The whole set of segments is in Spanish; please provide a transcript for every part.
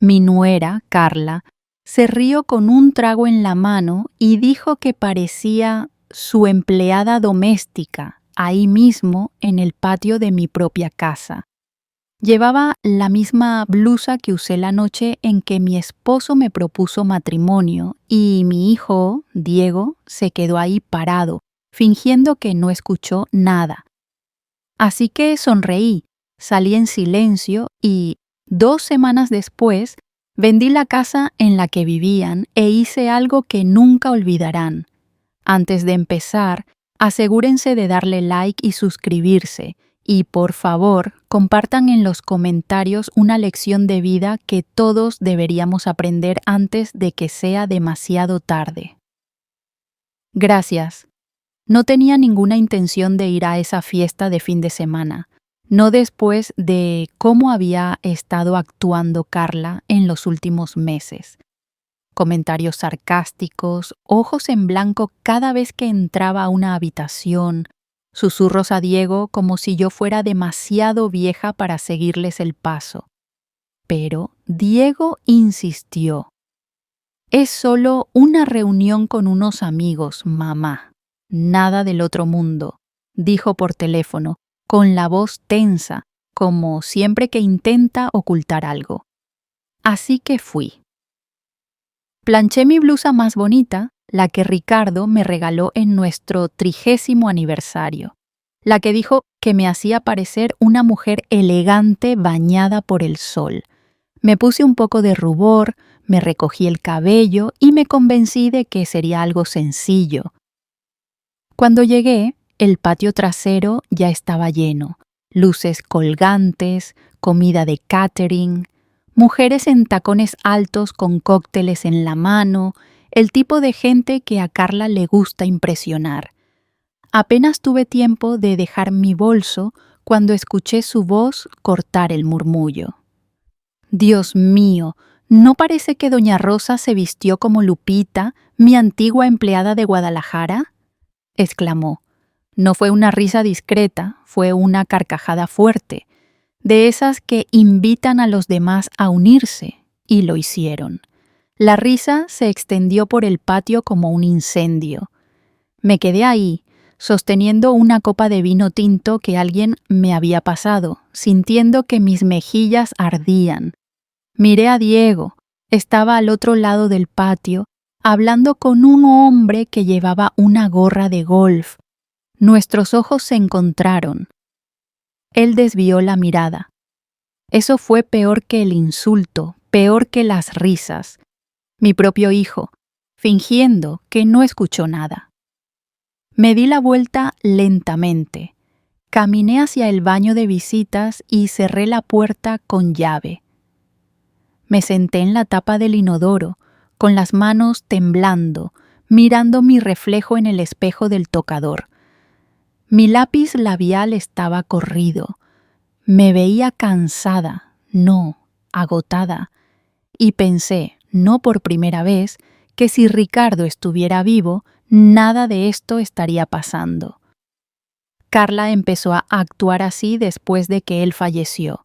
Mi nuera, Carla, se rió con un trago en la mano y dijo que parecía su empleada doméstica, ahí mismo en el patio de mi propia casa. Llevaba la misma blusa que usé la noche en que mi esposo me propuso matrimonio y mi hijo, Diego, se quedó ahí parado, fingiendo que no escuchó nada. Así que sonreí, salí en silencio y, 2 semanas después, vendí la casa en la que vivían e hice algo que nunca olvidarán. Antes de empezar, asegúrense de darle like y suscribirse. Y por favor, compartan en los comentarios una lección de vida que todos deberíamos aprender antes de que sea demasiado tarde. Gracias. No tenía ninguna intención de ir a esa fiesta de fin de semana, no después de cómo había estado actuando Carla en los últimos meses. Comentarios sarcásticos, ojos en blanco cada vez que entraba a una habitación, susurros a Diego como si yo fuera demasiado vieja para seguirles el paso. Pero Diego insistió. Es solo una reunión con unos amigos, mamá. Nada del otro mundo, dijo por teléfono, con la voz tensa, como siempre que intenta ocultar algo. Así que fui. Planché mi blusa más bonita, la que Ricardo me regaló en nuestro 30º aniversario, la que dijo que me hacía parecer una mujer elegante bañada por el sol. Me puse un poco de rubor, me recogí el cabello y me convencí de que sería algo sencillo. Cuando llegué, el patio trasero ya estaba lleno, luces colgantes, comida de catering, mujeres en tacones altos con cócteles en la mano, el tipo de gente que a Carla le gusta impresionar. Apenas tuve tiempo de dejar mi bolso cuando escuché su voz cortar el murmullo. Dios mío, ¿no parece que doña Rosa se vistió como Lupita, mi antigua empleada de Guadalajara?, exclamó. No fue una risa discreta, fue una carcajada fuerte, de esas que invitan a los demás a unirse, y lo hicieron. La risa se extendió por el patio como un incendio. Me quedé ahí, sosteniendo una copa de vino tinto que alguien me había pasado, sintiendo que mis mejillas ardían. Miré a Diego, estaba al otro lado del patio, hablando con un hombre que llevaba una gorra de golf. Nuestros ojos se encontraron. Él desvió la mirada. Eso fue peor que el insulto, peor que las risas. Mi propio hijo, fingiendo que no escuchó nada. Me di la vuelta lentamente. Caminé hacia el baño de visitas y cerré la puerta con llave. Me senté en la tapa del inodoro, con las manos temblando, mirando mi reflejo en el espejo del tocador. Mi lápiz labial estaba corrido. Me veía cansada, no, agotada. Y pensé, no por primera vez, que si Ricardo estuviera vivo, nada de esto estaría pasando. Carla empezó a actuar así después de que él falleció.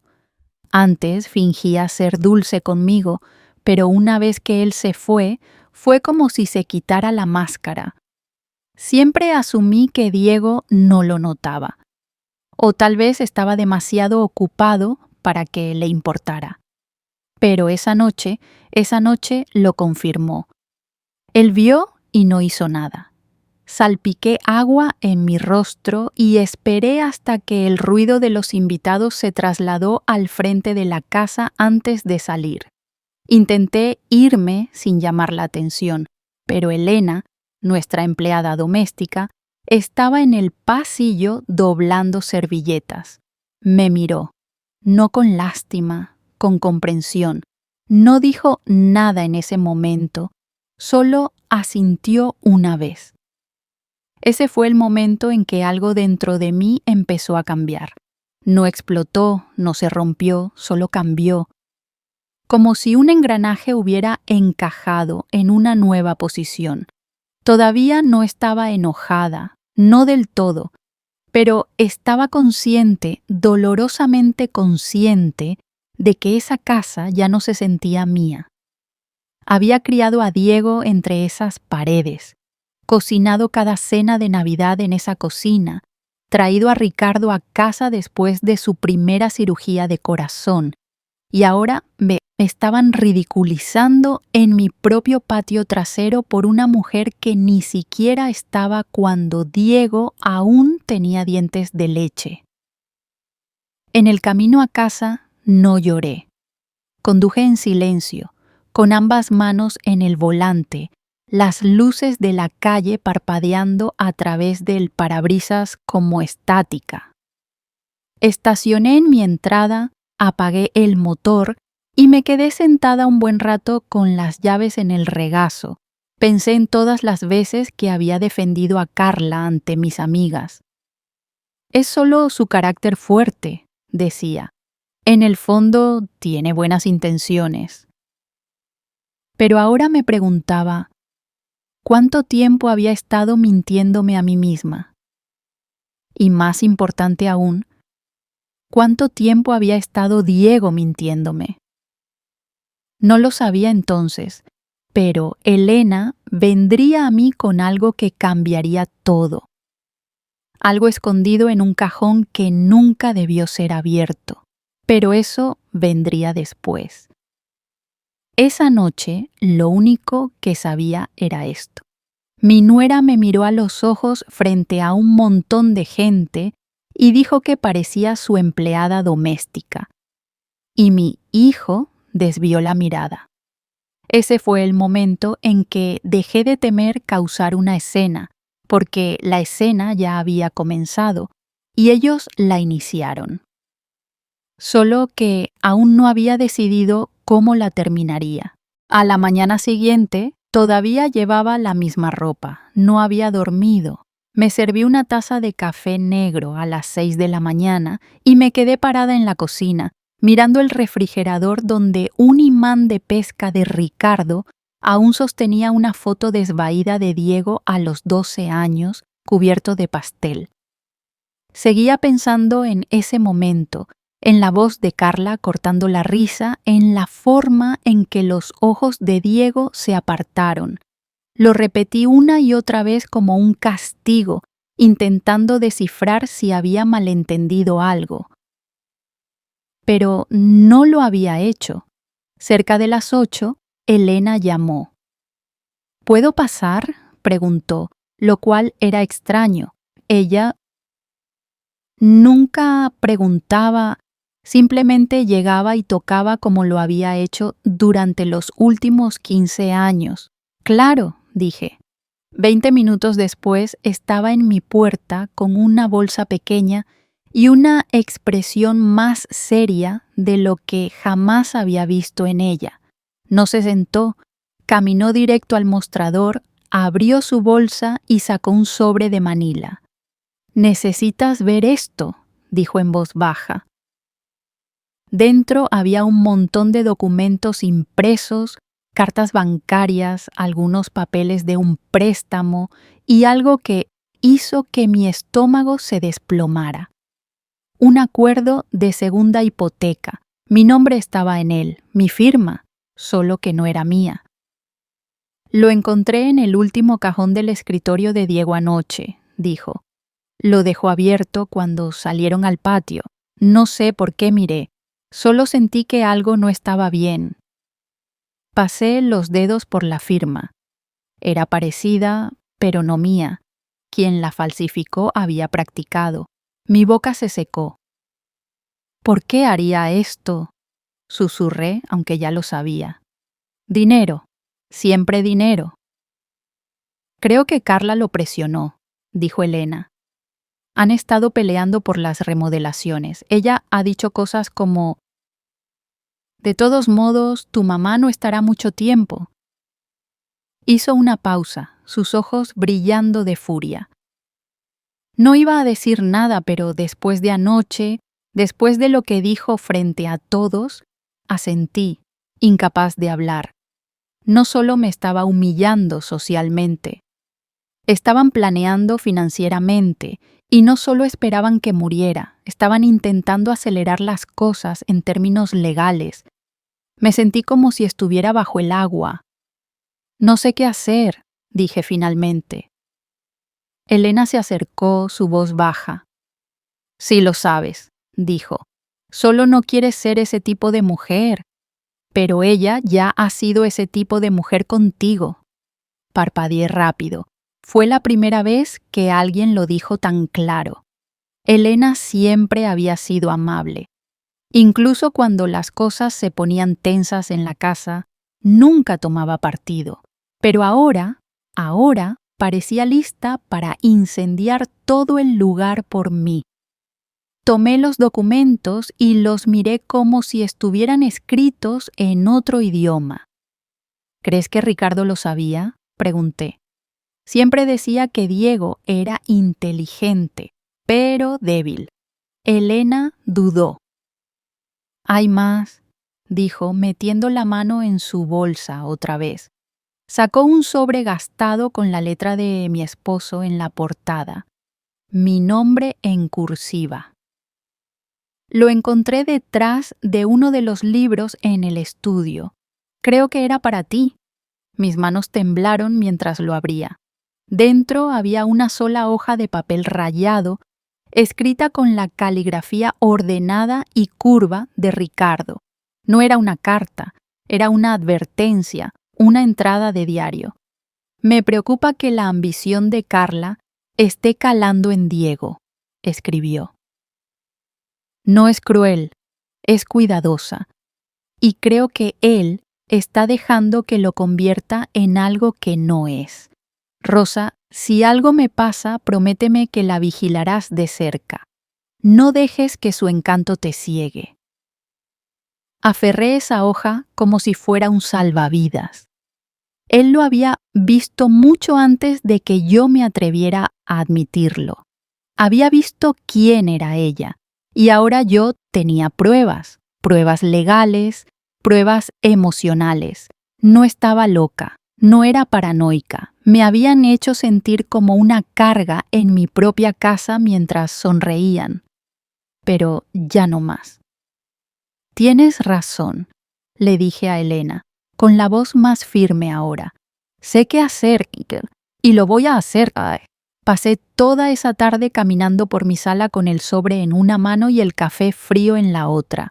Antes fingía ser dulce conmigo, pero una vez que él se fue, fue como si se quitara la máscara. Siempre asumí que Diego no lo notaba, o tal vez estaba demasiado ocupado para que le importara. Pero esa noche lo confirmó. Él vio y no hizo nada. Salpiqué agua en mi rostro y esperé hasta que el ruido de los invitados se trasladó al frente de la casa antes de salir. Intenté irme sin llamar la atención, pero Elena, nuestra empleada doméstica, estaba en el pasillo doblando servilletas. Me miró, no con lástima, con comprensión. No dijo nada en ese momento, solo asintió una vez. Ese fue el momento en que algo dentro de mí empezó a cambiar. No explotó, no se rompió, solo cambió. Como si un engranaje hubiera encajado en una nueva posición. Todavía no estaba enojada, no del todo, pero estaba consciente, dolorosamente consciente, de que esa casa ya no se sentía mía. Había criado a Diego entre esas paredes, cocinado cada cena de Navidad en esa cocina, traído a Ricardo a casa después de su primera cirugía de corazón, y ahora me estaban ridiculizando en mi propio patio trasero por una mujer que ni siquiera estaba cuando Diego aún tenía dientes de leche. En el camino a casa no lloré. Conduje en silencio, con ambas manos en el volante, las luces de la calle parpadeando a través del parabrisas como estática. Estacioné en mi entrada, apagué el motor y me quedé sentada un buen rato con las llaves en el regazo. Pensé en todas las veces que había defendido a Carla ante mis amigas. Es solo su carácter fuerte, decía. En el fondo tiene buenas intenciones. Pero ahora me preguntaba, ¿cuánto tiempo había estado mintiéndome a mí misma? Y más importante aún, ¿cuánto tiempo había estado Diego mintiéndome? No lo sabía entonces, pero Elena vendría a mí con algo que cambiaría todo. Algo escondido en un cajón que nunca debió ser abierto, pero eso vendría después. Esa noche, lo único que sabía era esto. Mi nuera me miró a los ojos frente a un montón de gente y dijo que parecía su empleada doméstica. Y mi hijo desvió la mirada. Ese fue el momento en que dejé de temer causar una escena, porque la escena ya había comenzado, y ellos la iniciaron. Solo que aún no había decidido cómo la terminaría. A la mañana siguiente, todavía llevaba la misma ropa, no había dormido. Me serví una taza de café negro a las 6 de la mañana y me quedé parada en la cocina, mirando el refrigerador donde un imán de pesca de Ricardo aún sostenía una foto desvaída de Diego a los 12 años, cubierto de pastel. Seguía pensando en ese momento, en la voz de Carla cortando la risa, en la forma en que los ojos de Diego se apartaron. Lo repetí una y otra vez como un castigo, intentando descifrar si había malentendido algo. Pero no lo había hecho. Cerca de las 8, Elena llamó. ¿Puedo pasar?, preguntó, lo cual era extraño. Ella nunca preguntaba, simplemente llegaba y tocaba como lo había hecho durante los últimos 15 años. Claro, dije. 20 minutos después estaba en mi puerta con una bolsa pequeña y una expresión más seria de lo que jamás había visto en ella. No se sentó, caminó directo al mostrador, abrió su bolsa y sacó un sobre de manila. «Necesitas ver esto», dijo en voz baja. Dentro había un montón de documentos impresos, cartas bancarias, algunos papeles de un préstamo y algo que hizo que mi estómago se desplomara. Un acuerdo de segunda hipoteca. Mi nombre estaba en él, mi firma, solo que no era mía. Lo encontré en el último cajón del escritorio de Diego anoche, dijo. Lo dejó abierto cuando salieron al patio. No sé por qué miré, solo sentí que algo no estaba bien. Pasé los dedos por la firma. Era parecida, pero no mía. Quien la falsificó había practicado. Mi boca se secó. ¿Por qué haría esto?, susurré, aunque ya lo sabía. Dinero, siempre dinero. Creo que Carla lo presionó, dijo Elena. Han estado peleando por las remodelaciones. Ella ha dicho cosas como: «De todos modos, tu mamá no estará mucho tiempo». Hizo una pausa, sus ojos brillando de furia. No iba a decir nada, pero después de anoche, después de lo que dijo frente a todos, asentí, incapaz de hablar. No solo me estaba humillando socialmente. Estaban planeando financieramente Y no solo esperaban que muriera, estaban intentando acelerar las cosas en términos legales. Me sentí como si estuviera bajo el agua. No sé qué hacer, dije finalmente. Elena se acercó, su voz baja. Sí lo sabes, dijo. Solo no quieres ser ese tipo de mujer. Pero ella ya ha sido ese tipo de mujer contigo. Parpadeé rápido. Fue la primera vez que alguien lo dijo tan claro. Elena siempre había sido amable. Incluso cuando las cosas se ponían tensas en la casa, nunca tomaba partido. Pero ahora parecía lista para incendiar todo el lugar por mí. Tomé los documentos y los miré como si estuvieran escritos en otro idioma. ¿Crees que Ricardo lo sabía?, pregunté. Siempre decía que Diego era inteligente, pero débil. Elena dudó. Hay más, dijo, metiendo la mano en su bolsa otra vez. Sacó un sobre gastado con la letra de mi esposo en la portada. Mi nombre en cursiva. Lo encontré detrás de uno de los libros en el estudio. Creo que era para ti. Mis manos temblaron mientras lo abría. Dentro había una sola hoja de papel rayado, escrita con la caligrafía ordenada y curva de Ricardo. No era una carta, era una advertencia, una entrada de diario. Me preocupa que la ambición de Carla esté calando en Diego, escribió. No es cruel, es cuidadosa, y creo que él está dejando que lo convierta en algo que no es. Rosa, si algo me pasa, prométeme que la vigilarás de cerca. No dejes que su encanto te ciegue. Aferré esa hoja como si fuera un salvavidas. Él lo había visto mucho antes de que yo me atreviera a admitirlo. Había visto quién era ella, y ahora yo tenía pruebas legales, pruebas emocionales. No estaba loca, no era paranoica. Me habían hecho sentir como una carga en mi propia casa mientras sonreían. Pero ya no más. Tienes razón, le dije a Elena, con la voz más firme ahora. Sé qué hacer, y lo voy a hacer. Pasé toda esa tarde caminando por mi sala con el sobre en una mano y el café frío en la otra.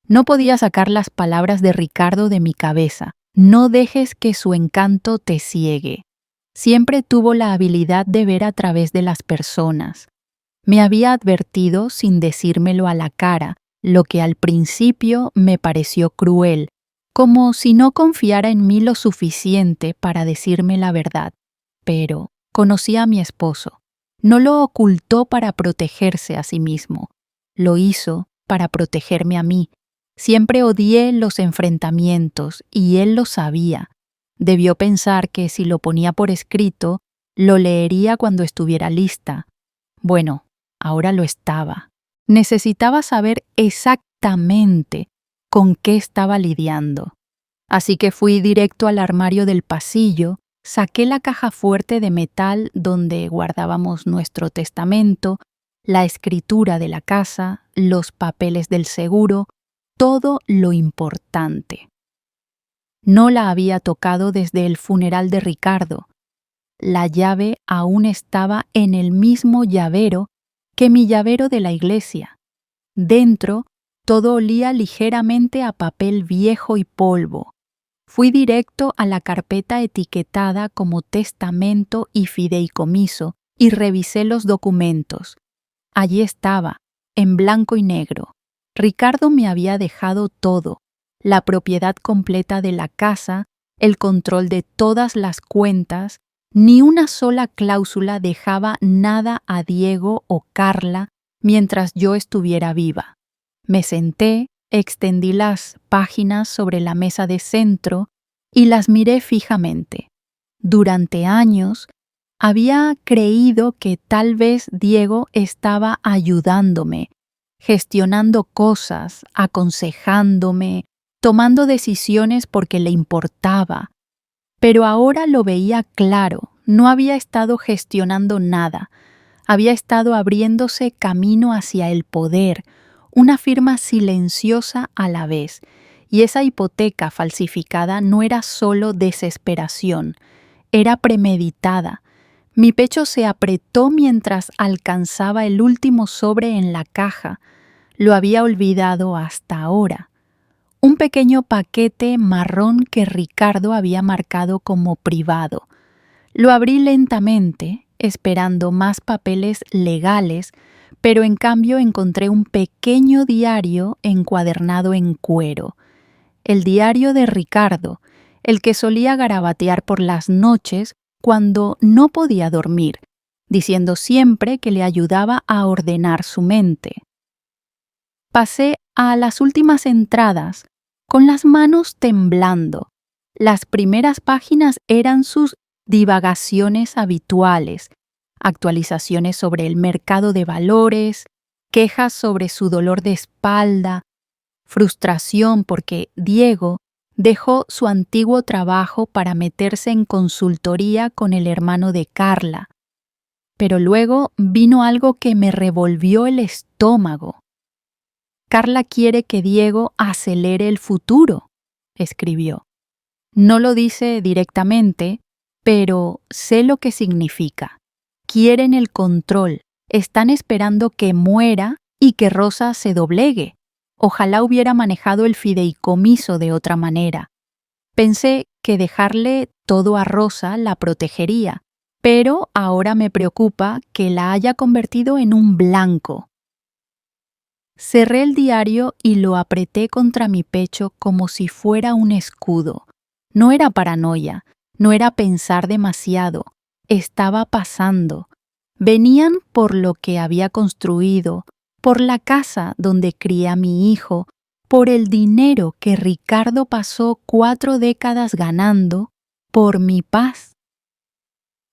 No podía sacar las palabras de Ricardo de mi cabeza. No dejes que su encanto te ciegue. Siempre tuvo la habilidad de ver a través de las personas. Me había advertido sin decírmelo a la cara, lo que al principio me pareció cruel, como si no confiara en mí lo suficiente para decirme la verdad. Pero conocí a mi esposo. No lo ocultó para protegerse a sí mismo. Lo hizo para protegerme a mí. Siempre odié los enfrentamientos y él lo sabía. Debió pensar que si lo ponía por escrito, lo leería cuando estuviera lista. Bueno, ahora lo estaba. Necesitaba saber exactamente con qué estaba lidiando. Así que fui directo al armario del pasillo, saqué la caja fuerte de metal donde guardábamos nuestro testamento, la escritura de la casa, los papeles del seguro, todo lo importante. No la había tocado desde el funeral de Ricardo. La llave aún estaba en el mismo llavero que mi llavero de la iglesia. Dentro, todo olía ligeramente a papel viejo y polvo. Fui directo a la carpeta etiquetada como testamento y fideicomiso y revisé los documentos. Allí estaba, en blanco y negro. Ricardo me había dejado todo, la propiedad completa de la casa, el control de todas las cuentas, ni una sola cláusula dejaba nada a Diego o Carla mientras yo estuviera viva. Me senté, extendí las páginas sobre la mesa de centro y las miré fijamente. Durante años, había creído que tal vez Diego estaba ayudándome, gestionando cosas, aconsejándome, tomando decisiones porque le importaba. Pero ahora lo veía claro, no había estado gestionando nada. Había estado abriéndose camino hacia el poder, una firma silenciosa a la vez, y esa hipoteca falsificada no era solo desesperación, era premeditada. Mi pecho se apretó mientras alcanzaba el último sobre en la caja. Lo había olvidado hasta ahora. Un pequeño paquete marrón que Ricardo había marcado como privado. Lo abrí lentamente, esperando más papeles legales, pero en cambio encontré un pequeño diario encuadernado en cuero. El diario de Ricardo, el que solía garabatear por las noches cuando no podía dormir, diciendo siempre que le ayudaba a ordenar su mente. Pasé a las últimas entradas, con las manos temblando. Las primeras páginas eran sus divagaciones habituales, actualizaciones sobre el mercado de valores, quejas sobre su dolor de espalda, frustración porque Diego dejó su antiguo trabajo para meterse en consultoría con el hermano de Carla. Pero luego vino algo que me revolvió el estómago. Carla quiere que Diego acelere el futuro, escribió. No lo dice directamente, pero sé lo que significa. Quieren el control, están esperando que muera y que Rosa se doblegue. Ojalá hubiera manejado el fideicomiso de otra manera. Pensé que dejarle todo a Rosa la protegería, pero ahora me preocupa que la haya convertido en un blanco. Cerré el diario y lo apreté contra mi pecho como si fuera un escudo. No era paranoia, no era pensar demasiado, estaba pasando. Venían por lo que había construido, por la casa donde crié a mi hijo, por el dinero que Ricardo pasó 4 décadas ganando, por mi paz.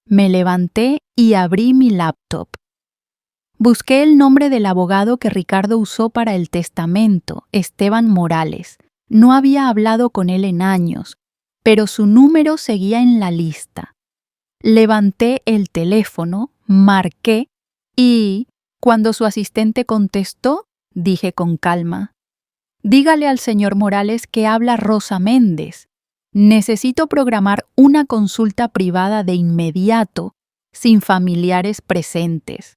Me levanté y abrí mi laptop. Busqué el nombre del abogado que Ricardo usó para el testamento, Esteban Morales. No había hablado con él en años, pero su número seguía en la lista. Levanté el teléfono, marqué y, cuando su asistente contestó, dije con calma: «Dígale al señor Morales que habla Rosa Méndez. Necesito programar una consulta privada de inmediato, sin familiares presentes».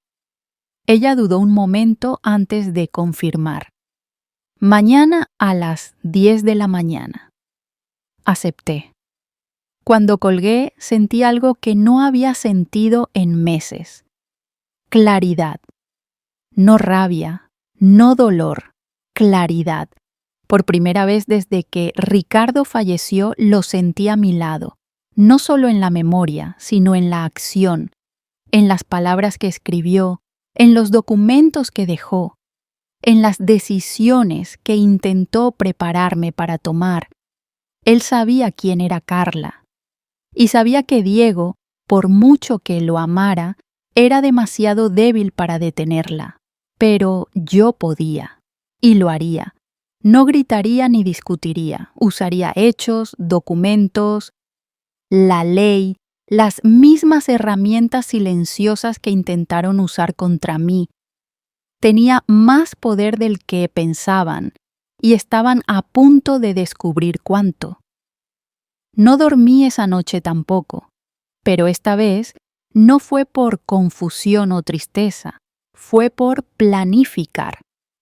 Ella dudó un momento antes de confirmar. «Mañana a las 10 de la mañana». Acepté. Cuando colgué, sentí algo que no había sentido en meses. Claridad. No rabia, no dolor, claridad. Por primera vez desde que Ricardo falleció lo sentí a mi lado, no solo en la memoria, sino en la acción, en las palabras que escribió, en los documentos que dejó, en las decisiones que intentó prepararme para tomar. Él sabía quién era Carla, y sabía que Diego, por mucho que lo amara, era demasiado débil para detenerla. Pero yo podía, y lo haría. No gritaría ni discutiría, usaría hechos, documentos, la ley, las mismas herramientas silenciosas que intentaron usar contra mí. Tenía más poder del que pensaban, y estaban a punto de descubrir cuánto. No dormí esa noche tampoco, pero esta vez no fue por confusión o tristeza, fue por planificar.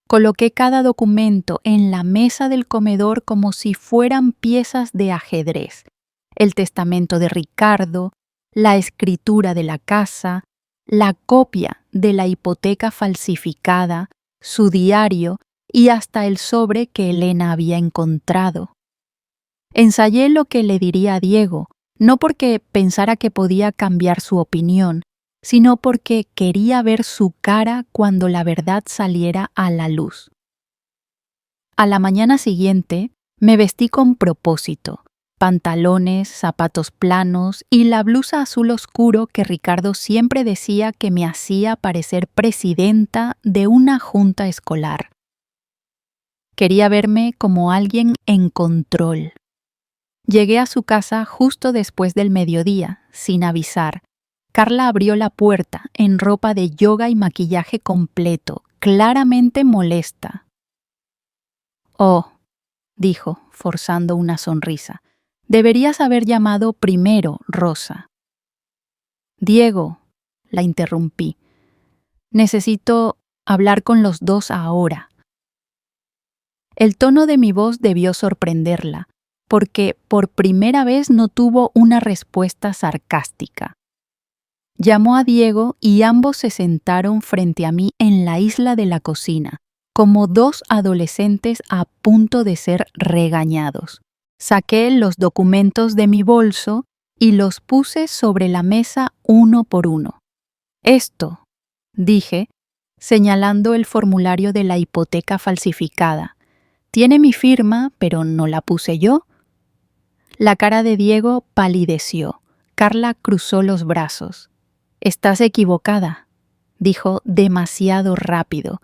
Coloqué cada documento en la mesa del comedor como si fueran piezas de ajedrez. El testamento de Ricardo, la escritura de la casa, la copia de la hipoteca falsificada, su diario y hasta el sobre que Elena había encontrado. Ensayé lo que le diría a Diego, no porque pensara que podía cambiar su opinión, sino porque quería ver su cara cuando la verdad saliera a la luz. A la mañana siguiente me vestí con propósito, pantalones, zapatos planos y la blusa azul oscuro que Ricardo siempre decía que me hacía parecer presidenta de una junta escolar. Quería verme como alguien en control. Llegué a su casa justo después del mediodía, sin avisar. Carla abrió la puerta en ropa de yoga y maquillaje completo, claramente molesta. «Oh», dijo, forzando una sonrisa, «deberías haber llamado primero, Rosa». «Diego», la interrumpí, «necesito hablar con los dos ahora». El tono de mi voz debió sorprenderla, porque por primera vez no tuvo una respuesta sarcástica. Llamó a Diego y ambos se sentaron frente a mí en la isla de la cocina, como dos adolescentes a punto de ser regañados. Saqué los documentos de mi bolso y los puse sobre la mesa uno por uno. «Esto», dije, señalando el formulario de la hipoteca falsificada, «tiene mi firma, pero no la puse yo». La cara de Diego palideció. Carla cruzó los brazos. «Estás equivocada», dijo demasiado rápido.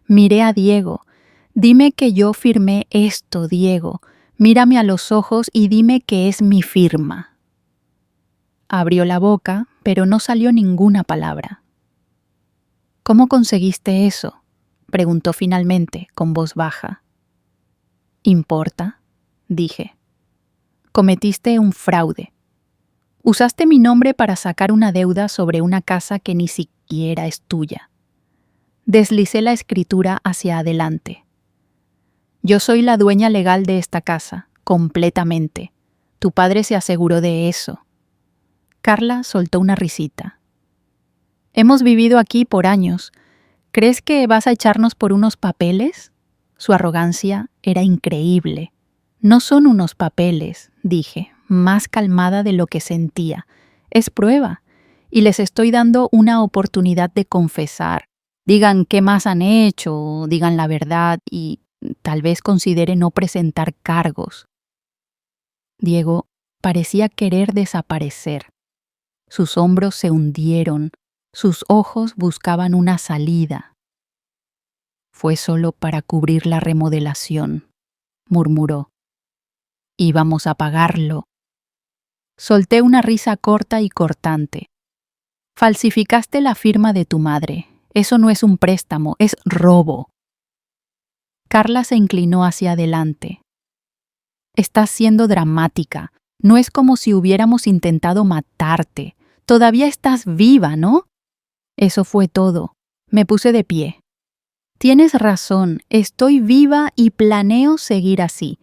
Miré a Diego. «Dime que yo firmé esto, Diego. Mírame a los ojos y dime que es mi firma». Abrió la boca, pero no salió ninguna palabra. «¿Cómo conseguiste eso?», preguntó finalmente, con voz baja. «¿Importa?», dije. «Cometiste un fraude. Usaste mi nombre para sacar una deuda sobre una casa que ni siquiera es tuya». Deslicé la escritura hacia adelante. «Yo soy la dueña legal de esta casa, completamente. Tu padre se aseguró de eso». Carla soltó una risita. «Hemos vivido aquí por años. ¿Crees que vas a echarnos por unos papeles?». Su arrogancia era increíble. «No son unos papeles», dije, más calmada de lo que sentía. «Es prueba, y les estoy dando una oportunidad de confesar. Digan qué más han hecho, digan la verdad y tal vez considere no presentar cargos». Diego parecía querer desaparecer. Sus hombros se hundieron, sus ojos buscaban una salida. «Fue solo para cubrir la remodelación», murmuró. «Íbamos a pagarlo». Solté una risa corta y cortante. «Falsificaste la firma de tu madre. Eso no es un préstamo, es robo». Carla se inclinó hacia adelante. «Estás siendo dramática. No es como si hubiéramos intentado matarte. Todavía estás viva, ¿no?». Eso fue todo. Me puse de pie. «Tienes razón, estoy viva y planeo seguir así.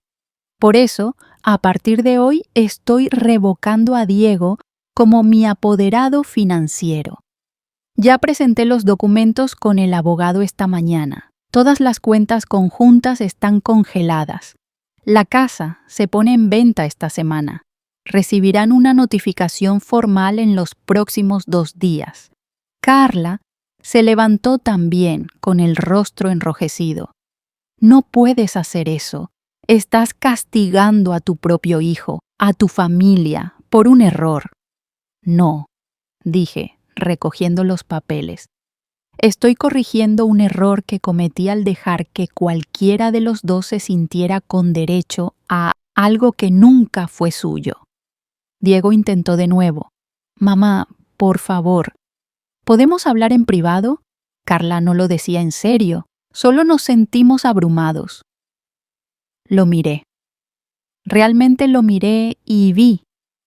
Por eso, a partir de hoy estoy revocando a Diego como mi apoderado financiero. Ya presenté los documentos con el abogado esta mañana. Todas las cuentas conjuntas están congeladas. La casa se pone en venta esta semana. Recibirán una notificación formal en los próximos 2 días». Carla se levantó también con el rostro enrojecido. «No puedes hacer eso. Estás castigando a tu propio hijo, a tu familia, por un error». «No», dije, recogiendo los papeles. «Estoy corrigiendo un error que cometí al dejar que cualquiera de los dos se sintiera con derecho a algo que nunca fue suyo». Diego intentó de nuevo. «Mamá, por favor, ¿podemos hablar en privado?». Carla no lo decía en serio, solo nos sentimos abrumados. Lo miré. Realmente lo miré y vi,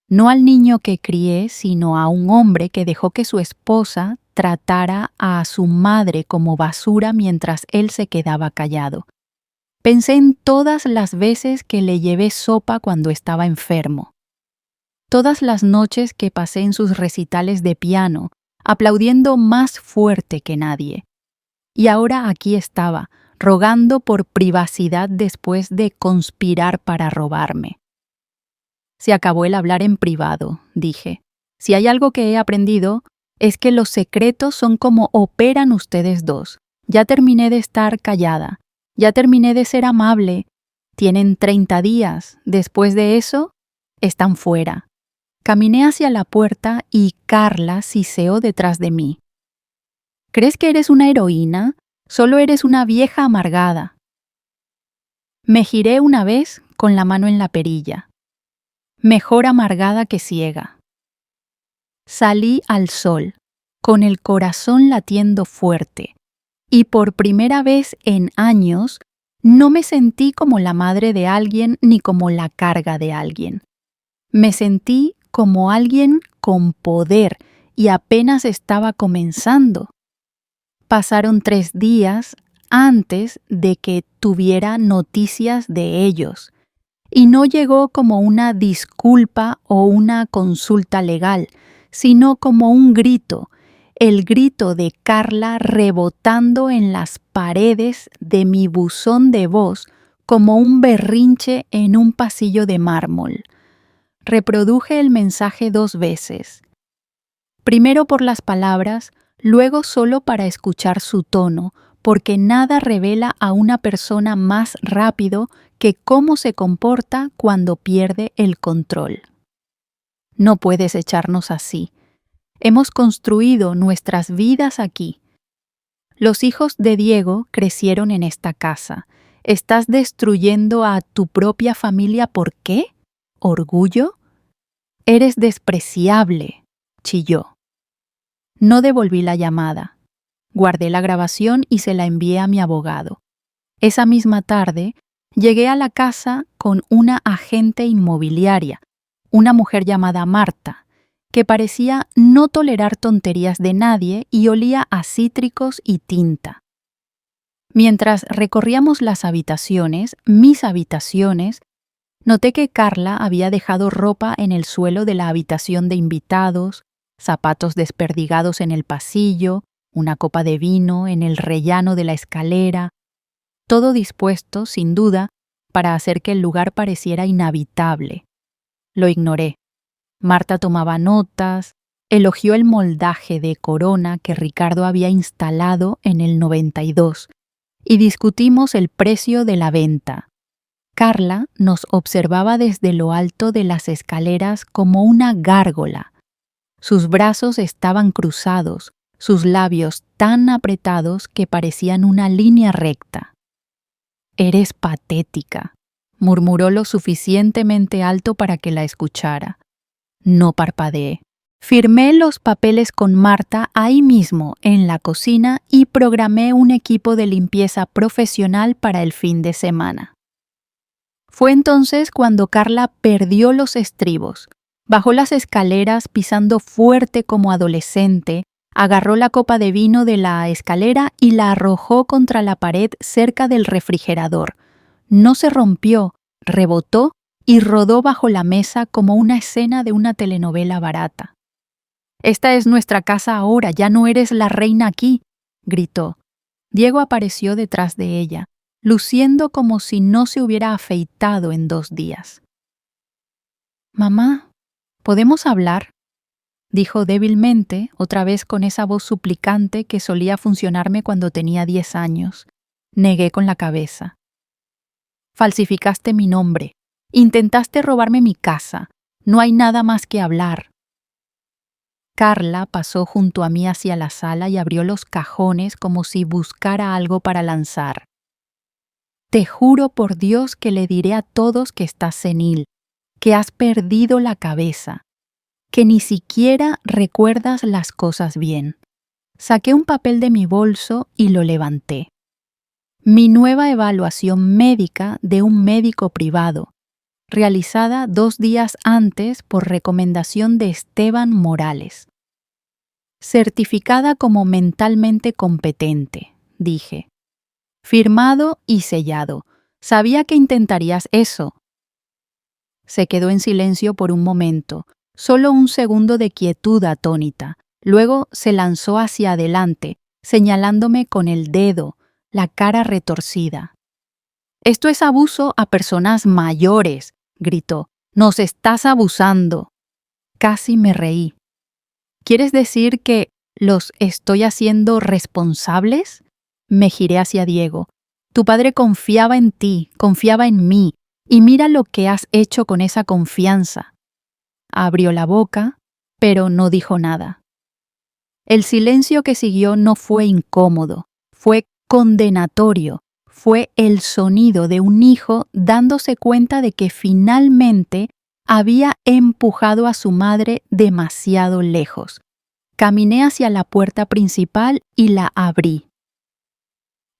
no al niño que crié, sino a un hombre que dejó que su esposa tratara a su madre como basura mientras él se quedaba callado. Pensé en todas las veces que le llevé sopa cuando estaba enfermo. Todas las noches que pasé en sus recitales de piano, aplaudiendo más fuerte que nadie. Y ahora aquí estaba, rogando por privacidad después de conspirar para robarme. «Se acabó el hablar en privado», dije. «Si hay algo que he aprendido, es que los secretos son como operan ustedes dos. Ya terminé de estar callada. Ya terminé de ser amable. Tienen 30 días. Después de eso, están fuera». Caminé hacia la puerta y Carla siseó detrás de mí. «¿Crees que eres una heroína? Solo eres una vieja amargada». Me giré una vez con la mano en la perilla. «Mejor amargada que ciega». Salí al sol, con el corazón latiendo fuerte, y por primera vez en años no me sentí como la madre de alguien ni como la carga de alguien. Me sentí como alguien con poder y apenas estaba comenzando. Pasaron 3 días antes de que tuviera noticias de ellos, y no llegó como una disculpa o una consulta legal, sino como un grito, el grito de Carla rebotando en las paredes de mi buzón de voz como un berrinche en un pasillo de mármol. Reproduje el mensaje 2 veces. Primero por las palabras, luego solo para escuchar su tono, porque nada revela a una persona más rápido que cómo se comporta cuando pierde el control. No puedes echarnos así. Hemos construido nuestras vidas aquí. Los hijos de Diego crecieron en esta casa. ¿Estás destruyendo a tu propia familia por qué? ¿Orgullo? Eres despreciable, chilló. No devolví la llamada. Guardé la grabación y se la envié a mi abogado. Esa misma tarde, llegué a la casa con una agente inmobiliaria, una mujer llamada Marta, que parecía no tolerar tonterías de nadie y olía a cítricos y tinta. Mientras recorríamos las habitaciones, mis habitaciones, noté que Carla había dejado ropa en el suelo de la habitación de invitados, zapatos desperdigados en el pasillo, una copa de vino en el rellano de la escalera, todo dispuesto, sin duda, para hacer que el lugar pareciera inhabitable. Lo ignoré. Marta tomaba notas, elogió el moldaje de corona que Ricardo había instalado en el 92 y discutimos el precio de la venta. Carla nos observaba desde lo alto de las escaleras como una gárgola. Sus brazos estaban cruzados, sus labios tan apretados que parecían una línea recta. «Eres patética», murmuró lo suficientemente alto para que la escuchara. No parpadeé. Firmé los papeles con Marta ahí mismo, en la cocina, y programé un equipo de limpieza profesional para el fin de semana. Fue entonces cuando Carla perdió los estribos, bajó las escaleras pisando fuerte como adolescente, agarró la copa de vino de la escalera y la arrojó contra la pared cerca del refrigerador. No se rompió, rebotó y rodó bajo la mesa como una escena de una telenovela barata. «Esta es nuestra casa ahora, ya no eres la reina aquí», gritó. Diego apareció detrás de ella, luciendo como si no se hubiera afeitado en 2 días. «Mamá, ¿podemos hablar?», dijo débilmente, otra vez con esa voz suplicante que solía funcionarme cuando tenía 10 años. Negué con la cabeza. «Falsificaste mi nombre. Intentaste robarme mi casa. No hay nada más que hablar». Carla pasó junto a mí hacia la sala y abrió los cajones como si buscara algo para lanzar. «Te juro por Dios que le diré a todos que estás senil, que has perdido la cabeza, que ni siquiera recuerdas las cosas bien». Saqué un papel de mi bolso y lo levanté. Mi nueva evaluación médica de un médico privado, realizada 2 días antes por recomendación de Esteban Morales. «Certificada como mentalmente competente», dije. «Firmado y sellado. Sabía que intentarías eso». Se quedó en silencio por un momento, solo un segundo de quietud atónita. Luego se lanzó hacia adelante, señalándome con el dedo, la cara retorcida. «Esto es abuso a personas mayores», gritó. «Nos estás abusando». Casi me reí. «¿Quieres decir que los estoy haciendo responsables?». Me giré hacia Diego. «Tu padre confiaba en ti, confiaba en mí, y mira lo que has hecho con esa confianza». Abrió la boca, pero no dijo nada. El silencio que siguió no fue incómodo, fue condenatorio, fue el sonido de un hijo dándose cuenta de que finalmente había empujado a su madre demasiado lejos. Caminé hacia la puerta principal y la abrí.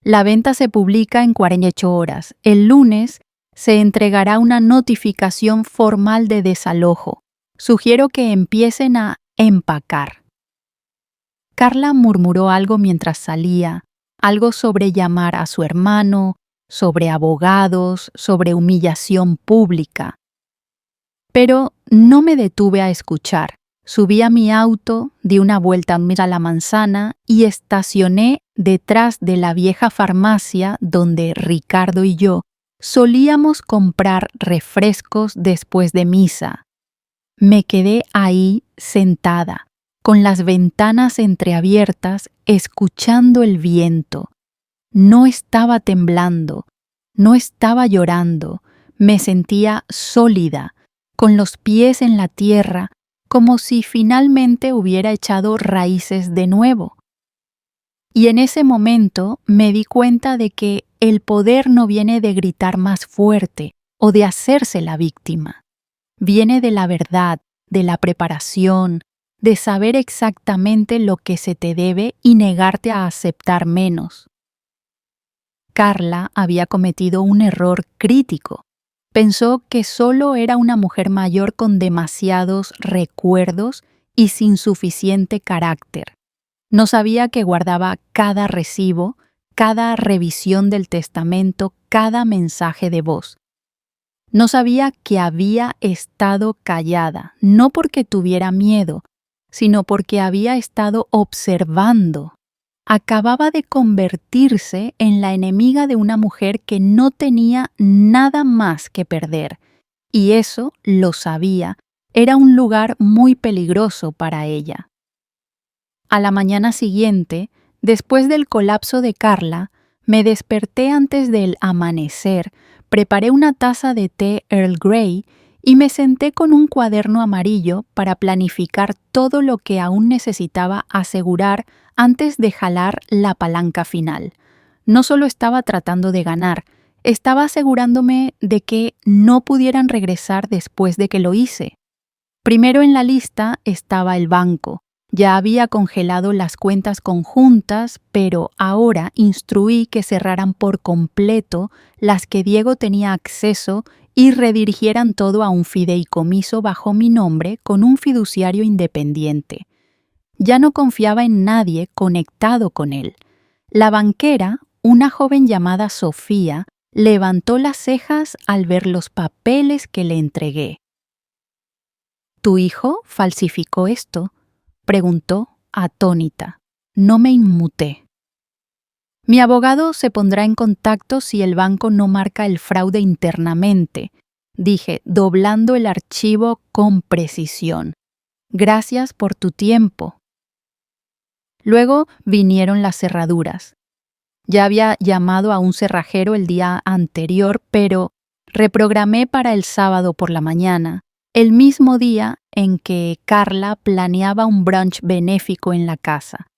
La venta se publica en 48 horas. El lunes se entregará una notificación formal de desalojo. Sugiero que empiecen a empacar. Carla murmuró algo mientras salía, algo sobre llamar a su hermano, sobre abogados, sobre humillación pública. Pero no me detuve a escuchar. Subí a mi auto, di una vuelta a la manzana y estacioné detrás de la vieja farmacia donde Ricardo y yo solíamos comprar refrescos después de misa. Me quedé ahí sentada, con las ventanas entreabiertas, escuchando el viento. No estaba temblando, no estaba llorando, me sentía sólida, con los pies en la tierra, como si finalmente hubiera echado raíces de nuevo. Y en ese momento me di cuenta de que el poder no viene de gritar más fuerte o de hacerse la víctima. Viene de la verdad, de la preparación, de saber exactamente lo que se te debe y negarte a aceptar menos. Carla había cometido un error crítico. Pensó que solo era una mujer mayor con demasiados recuerdos y sin suficiente carácter. No sabía que guardaba cada recibo, cada revisión del testamento, cada mensaje de voz. No sabía que había estado callada, no porque tuviera miedo, sino porque había estado observando. Acababa de convertirse en la enemiga de una mujer que no tenía nada más que perder, y eso, lo sabía, era un lugar muy peligroso para ella. A la mañana siguiente, después del colapso de Carla, me desperté antes del amanecer, preparé una taza de té Earl Grey y me senté con un cuaderno amarillo para planificar todo lo que aún necesitaba asegurar antes de jalar la palanca final. No solo estaba tratando de ganar, estaba asegurándome de que no pudieran regresar después de que lo hice. Primero en la lista estaba el banco. Ya había congelado las cuentas conjuntas, pero ahora instruí que cerraran por completo las que Diego tenía acceso y redirigieran todo a un fideicomiso bajo mi nombre con un fiduciario independiente. Ya no confiaba en nadie conectado con él. La banquera, una joven llamada Sofía, levantó las cejas al ver los papeles que le entregué. ¿Tu hijo falsificó esto?, preguntó, atónita. No me inmuté. Mi abogado se pondrá en contacto si el banco no marca el fraude internamente, dije, doblando el archivo con precisión. Gracias por tu tiempo. Luego vinieron las cerraduras. Ya había llamado a un cerrajero el día anterior, pero reprogramé para el sábado por la mañana, el mismo día en que Carla planeaba un brunch benéfico en la casa.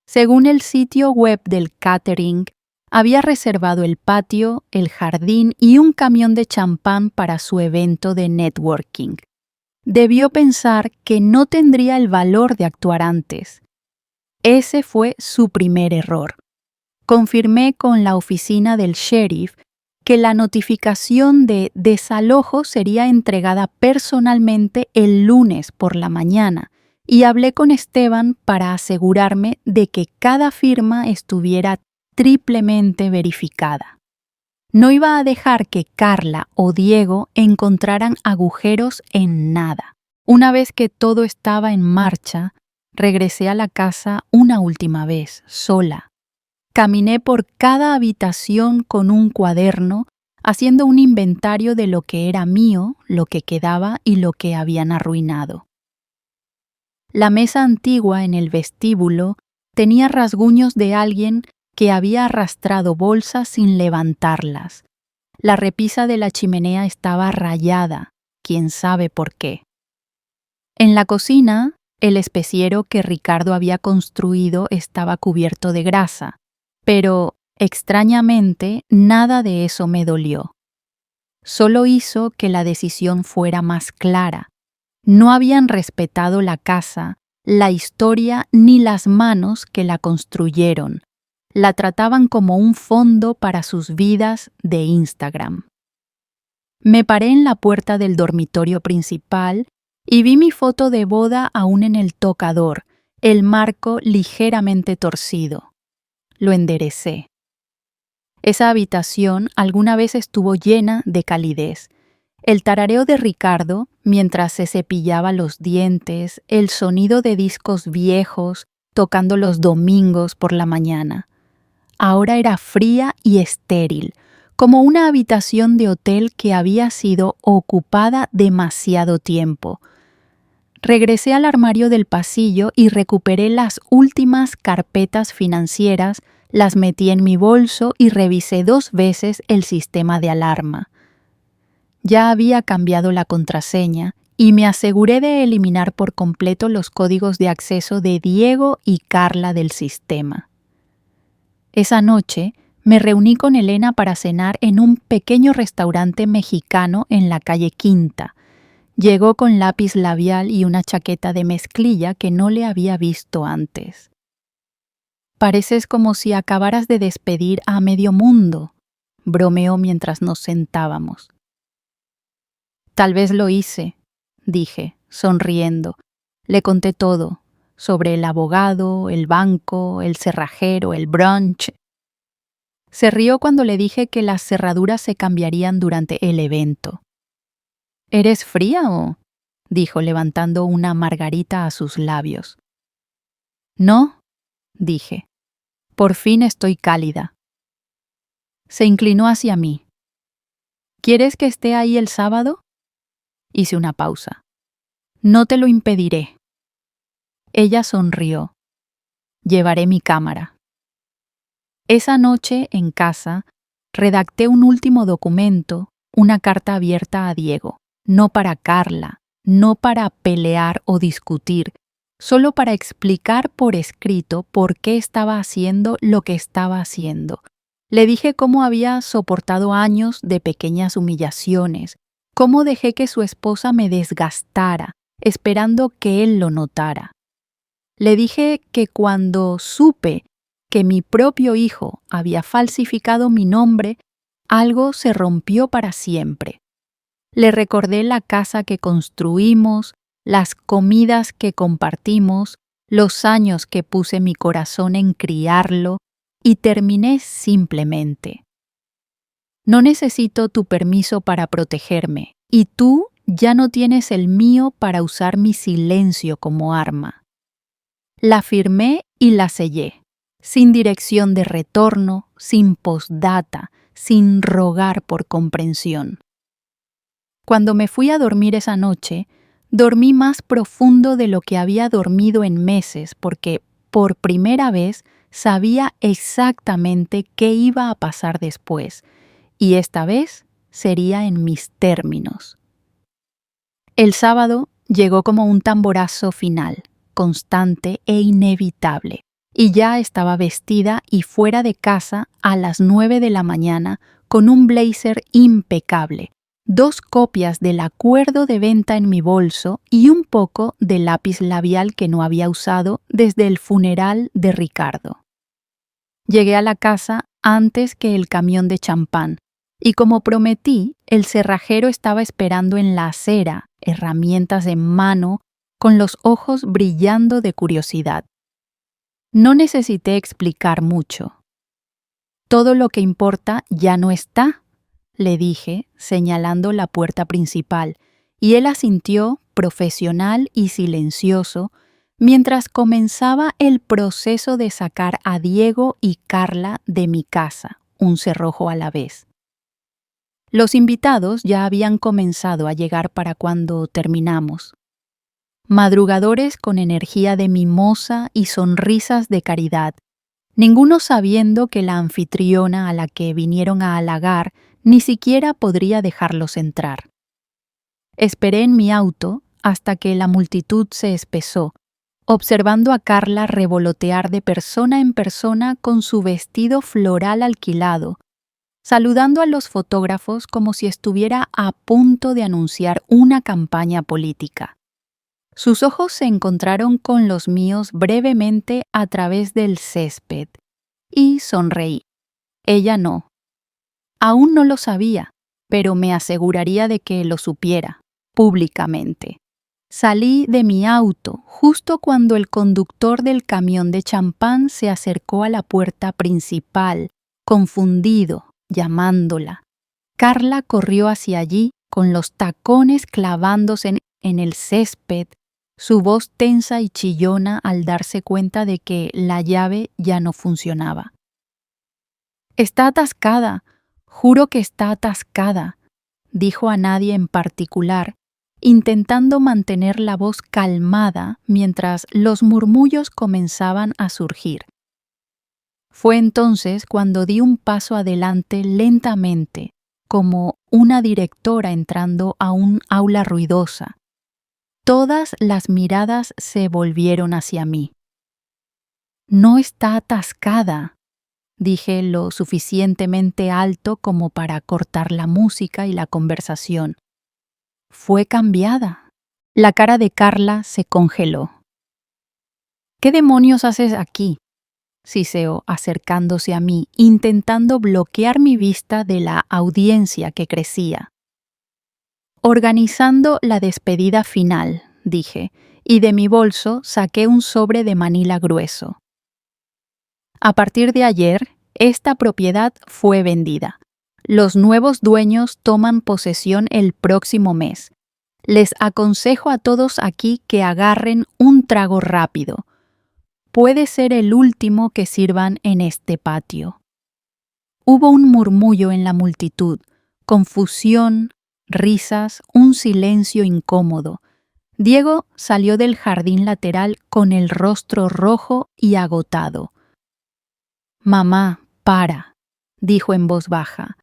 Según el sitio web del catering, había reservado el patio, el jardín y un camión de champán para su evento de networking. Debió pensar que no tendría el valor de actuar antes. Ese fue su primer error. Confirmé con la oficina del sheriff que la notificación de desalojo sería entregada personalmente el lunes por la mañana y hablé con Esteban para asegurarme de que cada firma estuviera triplemente verificada. No iba a dejar que Carla o Diego encontraran agujeros en nada. Una vez que todo estaba en marcha, regresé a la casa una última vez, sola. Caminé por cada habitación con un cuaderno, haciendo un inventario de lo que era mío, lo que quedaba y lo que habían arruinado. La mesa antigua en el vestíbulo tenía rasguños de alguien que había arrastrado bolsas sin levantarlas. La repisa de la chimenea estaba rayada, quién sabe por qué. En la cocina, el especiero que Ricardo había construido estaba cubierto de grasa. Pero, extrañamente, nada de eso me dolió. solo hizo que la decisión fuera más clara. No habían respetado la casa, la historia ni las manos que la construyeron. La trataban como un fondo para sus vidas de Instagram. Me paré en la puerta del dormitorio principal y vi mi foto de boda aún en el tocador, el marco ligeramente torcido. Lo enderecé. Esa habitación alguna vez estuvo llena de calidez. El tarareo de Ricardo, mientras se cepillaba los dientes, el sonido de discos viejos tocando los domingos por la mañana. Ahora era fría y estéril, como una habitación de hotel que había sido ocupada demasiado tiempo. Regresé al armario del pasillo y recuperé las últimas carpetas financieras, las metí en mi bolso y revisé 2 veces el sistema de alarma. Ya había cambiado la contraseña y me aseguré de eliminar por completo los códigos de acceso de Diego y Carla del sistema. Esa noche me reuní con Elena para cenar en un pequeño restaurante mexicano en la calle Quinta. Llegó con lápiz labial y una chaqueta de mezclilla que no le había visto antes. «Pareces como si acabaras de despedir a medio mundo», bromeó mientras nos sentábamos. «Tal vez lo hice», dije, sonriendo. Le conté todo, sobre el abogado, el banco, el cerrajero, el brunch. Se rió cuando le dije que las cerraduras se cambiarían durante el evento. «¿Eres fría o...?» dijo levantando una margarita a sus labios. «No», dije. «Por fin estoy cálida». Se inclinó hacia mí. «¿Quieres que esté ahí el sábado?» Hice una pausa. «No te lo impediré». Ella sonrió. «Llevaré mi cámara». Esa noche, en casa, redacté un último documento, una carta abierta a Diego. No para Carla, no para pelear o discutir, solo para explicar por escrito por qué estaba haciendo lo que estaba haciendo. Le dije cómo había soportado años de pequeñas humillaciones, cómo dejé que su esposa me desgastara, esperando que él lo notara. Le dije que cuando supe que mi propio hijo había falsificado mi nombre, algo se rompió para siempre. Le recordé la casa que construimos, las comidas que compartimos, los años que puse mi corazón en criarlo, y terminé simplemente. «No necesito tu permiso para protegerme, y tú ya no tienes el mío para usar mi silencio como arma». La firmé y la sellé, sin dirección de retorno, sin postdata, sin rogar por comprensión. Cuando me fui a dormir esa noche, dormí más profundo de lo que había dormido en meses porque, por primera vez, sabía exactamente qué iba a pasar después, y esta vez sería en mis términos. El sábado llegó como un tamborazo final, constante e inevitable, y ya estaba vestida y fuera de casa a las 9 de la mañana con un blazer impecable, 2 copias del acuerdo de venta en mi bolso y un poco de lápiz labial que no había usado desde el funeral de Ricardo. Llegué a la casa antes que el camión de champán y como prometí, el cerrajero estaba esperando en la acera, herramientas en mano, con los ojos brillando de curiosidad. No necesité explicar mucho. «Todo lo que importa ya no está», le dije, señalando la puerta principal, y él asintió, profesional y silencioso, mientras comenzaba el proceso de sacar a Diego y Carla de mi casa, un cerrojo a la vez. Los invitados ya habían comenzado a llegar para cuando terminamos. Madrugadores con energía de mimosa y sonrisas de caridad, ninguno sabiendo que la anfitriona a la que vinieron a halagar ni siquiera podría dejarlos entrar. Esperé en mi auto hasta que la multitud se espesó, observando a Carla revolotear de persona en persona con su vestido floral alquilado, saludando a los fotógrafos como si estuviera a punto de anunciar una campaña política. Sus ojos se encontraron con los míos brevemente a través del césped y sonreí. Ella no. Aún no lo sabía, pero me aseguraría de que lo supiera, públicamente. Salí de mi auto justo cuando el conductor del camión de champán se acercó a la puerta principal, confundido, llamándola. Carla corrió hacia allí con los tacones clavándose en el césped, su voz tensa y chillona al darse cuenta de que la llave ya no funcionaba. «Está atascada, juro que está atascada», dijo a nadie en particular, intentando mantener la voz calmada mientras los murmullos comenzaban a surgir. Fue entonces cuando di un paso adelante lentamente, como una directora entrando a un aula ruidosa. Todas las miradas se volvieron hacia mí. «No está atascada», dije lo suficientemente alto como para cortar la música y la conversación. «Fue cambiada». La cara de Carla se congeló. «¿Qué demonios haces aquí?», siseó acercándose a mí, intentando bloquear mi vista de la audiencia que crecía. «Organizando la despedida final», dije, y de mi bolso saqué un sobre de manila grueso. «A partir de ayer, esta propiedad fue vendida. Los nuevos dueños toman posesión el próximo mes. Les aconsejo a todos aquí que agarren un trago rápido. Puede ser el último que sirvan en este patio». Hubo un murmullo en la multitud, confusión, risas, un silencio incómodo. Diego salió del jardín lateral con el rostro rojo y agotado. «Mamá, para», dijo en voz baja.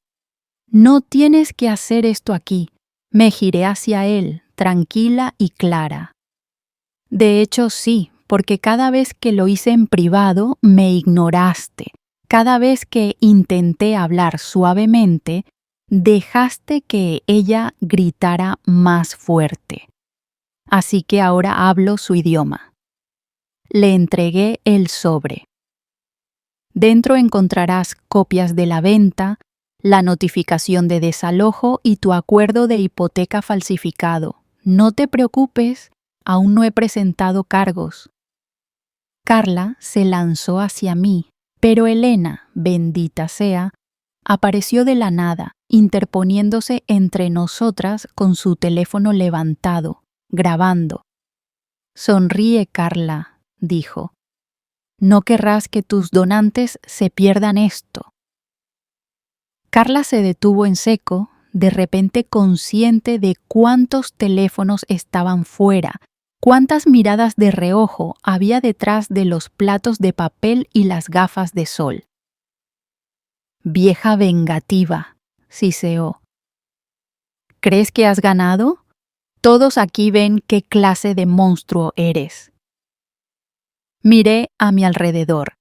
«No tienes que hacer esto aquí». Me giré hacia él, tranquila y clara. «De hecho, sí, porque cada vez que lo hice en privado, me ignoraste. Cada vez que intenté hablar suavemente, dejaste que ella gritara más fuerte. Así que ahora hablo su idioma». Le entregué el sobre. «Dentro encontrarás copias de la venta, la notificación de desalojo y tu acuerdo de hipoteca falsificado. No te preocupes, aún no he presentado cargos». Carla se lanzó hacia mí, pero Elena, bendita sea, apareció de la nada, interponiéndose entre nosotras con su teléfono levantado, grabando. «Sonríe, Carla», dijo. «No querrás que tus donantes se pierdan esto». Carla se detuvo en seco, de repente consciente de cuántos teléfonos estaban fuera, cuántas miradas de reojo había detrás de los platos de papel y las gafas de sol. «Vieja vengativa», siseó. «¿Crees que has ganado? Todos aquí ven qué clase de monstruo eres». Miré a mi alrededor.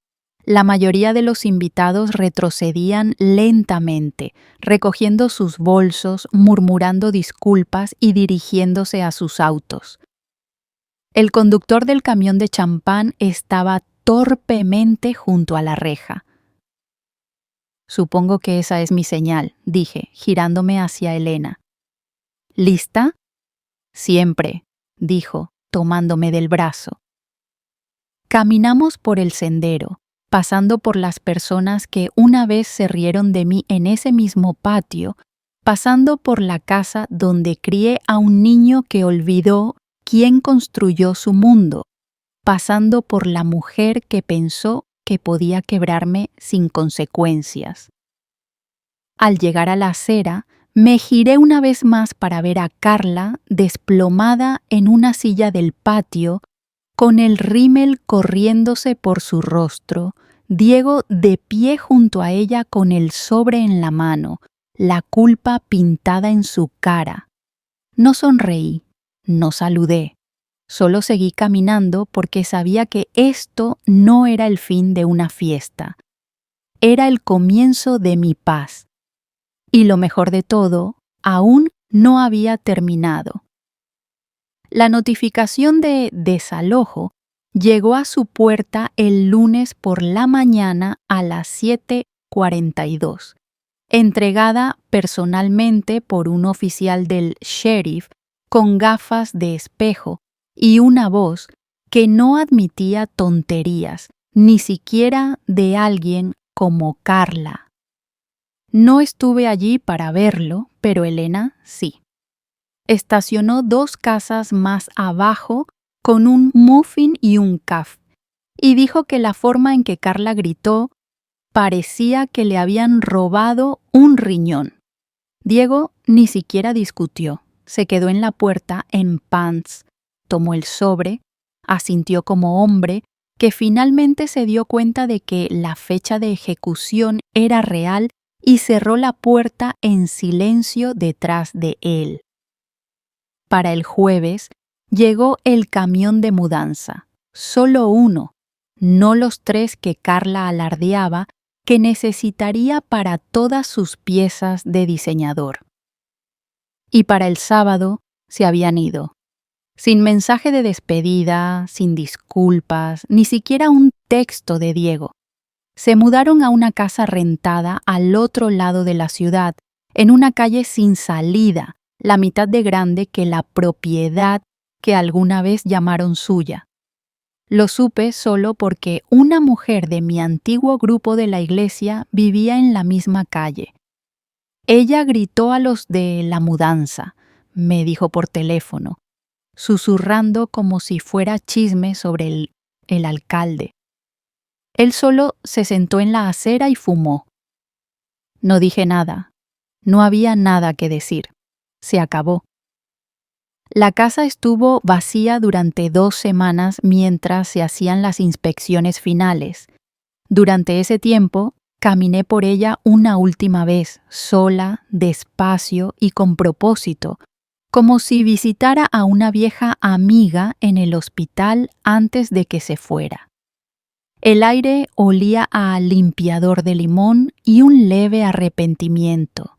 La mayoría de los invitados retrocedían lentamente, recogiendo sus bolsos, murmurando disculpas y dirigiéndose a sus autos. El conductor del camión de champán estaba torpemente junto a la reja. «Supongo que esa es mi señal», dije, girándome hacia Elena. «¿Lista?» «Siempre», dijo, tomándome del brazo. Caminamos por el sendero, pasando por las personas que una vez se rieron de mí en ese mismo patio, pasando por la casa donde crié a un niño que olvidó quién construyó su mundo, pasando por la mujer que pensó que podía quebrarme sin consecuencias. Al llegar a la acera, me giré una vez más para ver a Carla desplomada en una silla del patio, con el rímel corriéndose por su rostro, Diego de pie junto a ella con el sobre en la mano, la culpa pintada en su cara. No sonreí, no saludé, solo seguí caminando porque sabía que esto no era el fin de una fiesta. Era el comienzo de mi paz, Y lo mejor de todo, aún no había terminado. La notificación de desalojo llegó a su puerta el lunes por la mañana a las 7:42, entregada personalmente por un oficial del sheriff con gafas de espejo y una voz que no admitía tonterías, ni siquiera de alguien como Carla. No estuve allí para verlo, pero Elena sí. Estacionó 2 casas más abajo con un muffin y un café, y dijo que la forma en que Carla gritó parecía que le habían robado un riñón. Diego ni siquiera discutió, se quedó en la puerta en pants, tomó el sobre, asintió como hombre, que finalmente se dio cuenta de que la fecha de ejecución era real y cerró la puerta en silencio detrás de él. Para el jueves llegó el camión de mudanza, solo uno, no los 3 que Carla alardeaba que necesitaría para todas sus piezas de diseñador. Y para el sábado se habían ido, sin mensaje de despedida, sin disculpas, ni siquiera un texto de Diego. Se mudaron a una casa rentada al otro lado de la ciudad, en una calle sin salida, la mitad de grande que la propiedad que alguna vez llamaron suya. Lo supe solo porque una mujer de mi antiguo grupo de la iglesia vivía en la misma calle. Ella gritó a los de la mudanza, me dijo por teléfono, susurrando como si fuera chisme sobre el alcalde. Él solo se sentó en la acera y fumó. No dije nada. No había nada que decir. Se acabó. La casa estuvo vacía durante 2 semanas mientras se hacían las inspecciones finales. Durante ese tiempo, caminé por ella una última vez, sola, despacio y con propósito, como si visitara a una vieja amiga en el hospital antes de que se fuera. El aire olía a limpiador de limón y un leve arrepentimiento.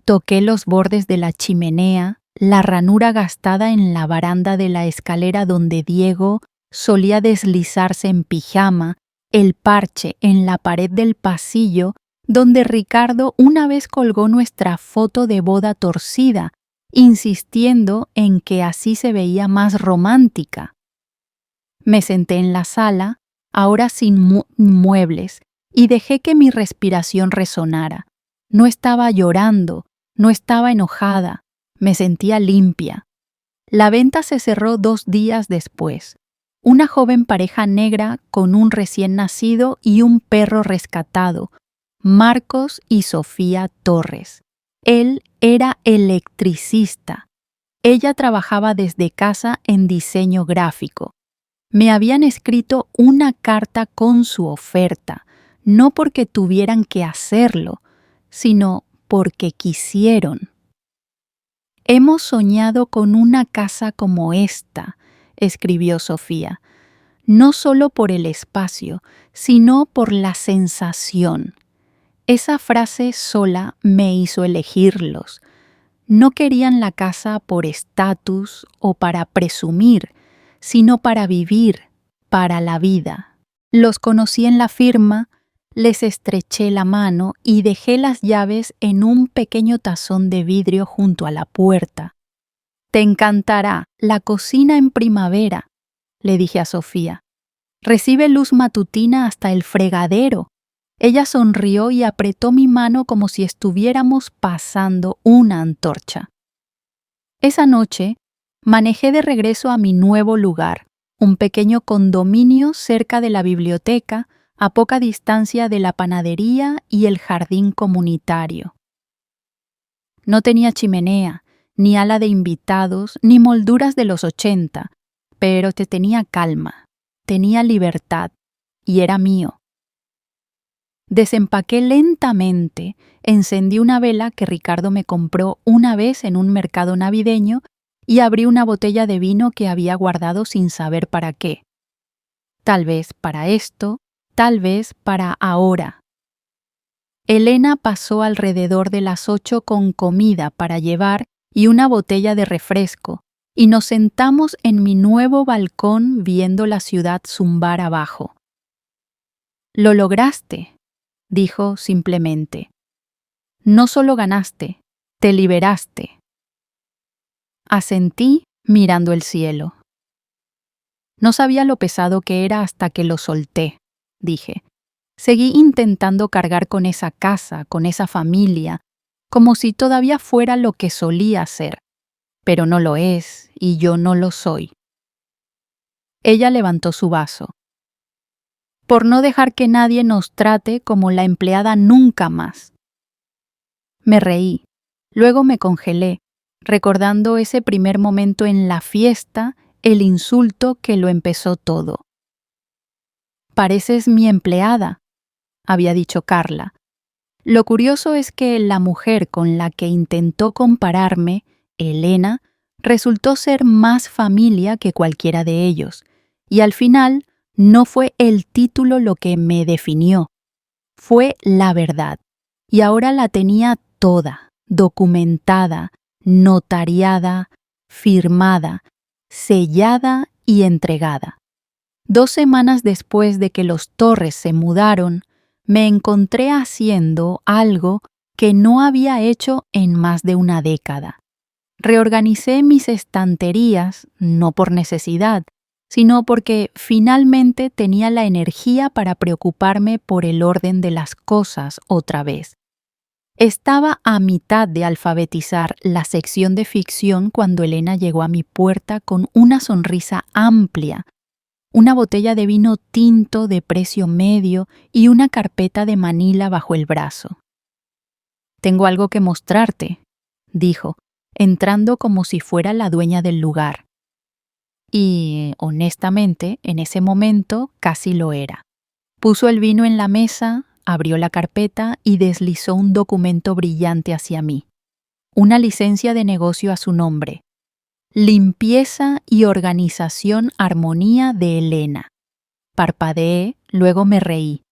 Toqué los bordes de la chimenea, la ranura gastada en la baranda de la escalera donde Diego solía deslizarse en pijama, el parche en la pared del pasillo donde Ricardo una vez colgó nuestra foto de boda torcida, insistiendo en que así se veía más romántica. Me senté en la sala, ahora sin muebles, y dejé que mi respiración resonara. No estaba llorando, no estaba enojada, me sentía limpia. La venta se cerró 2 días después. Una joven pareja negra con un recién nacido y un perro rescatado, Marcos y Sofía Torres. Él era electricista. Ella trabajaba desde casa en diseño gráfico. Me habían escrito una carta con su oferta, no porque tuvieran que hacerlo, sino porque quisieron. Hemos soñado con una casa como esta, escribió Sofía, no solo por el espacio, sino por la sensación. Esa frase sola me hizo elegirlos. No querían la casa por estatus o para presumir, sino para vivir, para la vida. Los conocí en la firma, les estreché la mano y dejé las llaves en un pequeño tazón de vidrio junto a la puerta. Te encantará la cocina en primavera, le dije a Sofía. Recibe luz matutina hasta el fregadero. Ella sonrió y apretó mi mano como si estuviéramos pasando una antorcha. Esa noche, manejé de regreso a mi nuevo lugar, un pequeño condominio cerca de la biblioteca, a poca distancia de la panadería y el jardín comunitario. No tenía chimenea, ni ala de invitados, ni molduras de los 80, pero tenía calma, tenía libertad, y era mío. Desempaqué lentamente, encendí una vela que Ricardo me compró una vez en un mercado navideño y abrí una botella de vino que había guardado sin saber para qué. Tal vez para esto, tal vez para ahora. Elena pasó alrededor de las 8 con comida para llevar y una botella de refresco, y nos sentamos en mi nuevo balcón viendo la ciudad zumbar abajo. «Lo lograste», dijo simplemente. «No solo ganaste, te liberaste». Asentí mirando el cielo. No sabía lo pesado que era hasta que lo solté, dije. Seguí intentando cargar con esa casa, con esa familia, como si todavía fuera lo que solía ser, pero no lo es y yo no lo soy. Ella levantó su vaso. «Por no dejar que nadie nos trate como la empleada nunca más». Me reí, luego me congelé, recordando ese primer momento en la fiesta, el insulto que lo empezó todo. «Pareces mi empleada», había dicho Carla. Lo curioso es que la mujer con la que intentó compararme, Elena, resultó ser más familia que cualquiera de ellos, y al final no fue el título lo que me definió, fue la verdad, y ahora la tenía toda, documentada, notariada, firmada, sellada y entregada. 2 semanas después de que los Torres se mudaron, me encontré haciendo algo que no había hecho en más de una década. Reorganicé mis estanterías, no por necesidad, sino porque finalmente tenía la energía para preocuparme por el orden de las cosas otra vez. Estaba a mitad de alfabetizar la sección de ficción cuando Elena llegó a mi puerta con una sonrisa amplia, una botella de vino tinto de precio medio y una carpeta de Manila bajo el brazo. «Tengo algo que mostrarte», dijo, entrando como si fuera la dueña del lugar. Y, honestamente, en ese momento casi lo era. Puso el vino en la mesa, abrió la carpeta y deslizó un documento brillante hacia mí. Una licencia de negocio a su nombre. Limpieza y organización Armonía de Elena. Parpadeé, luego me reí.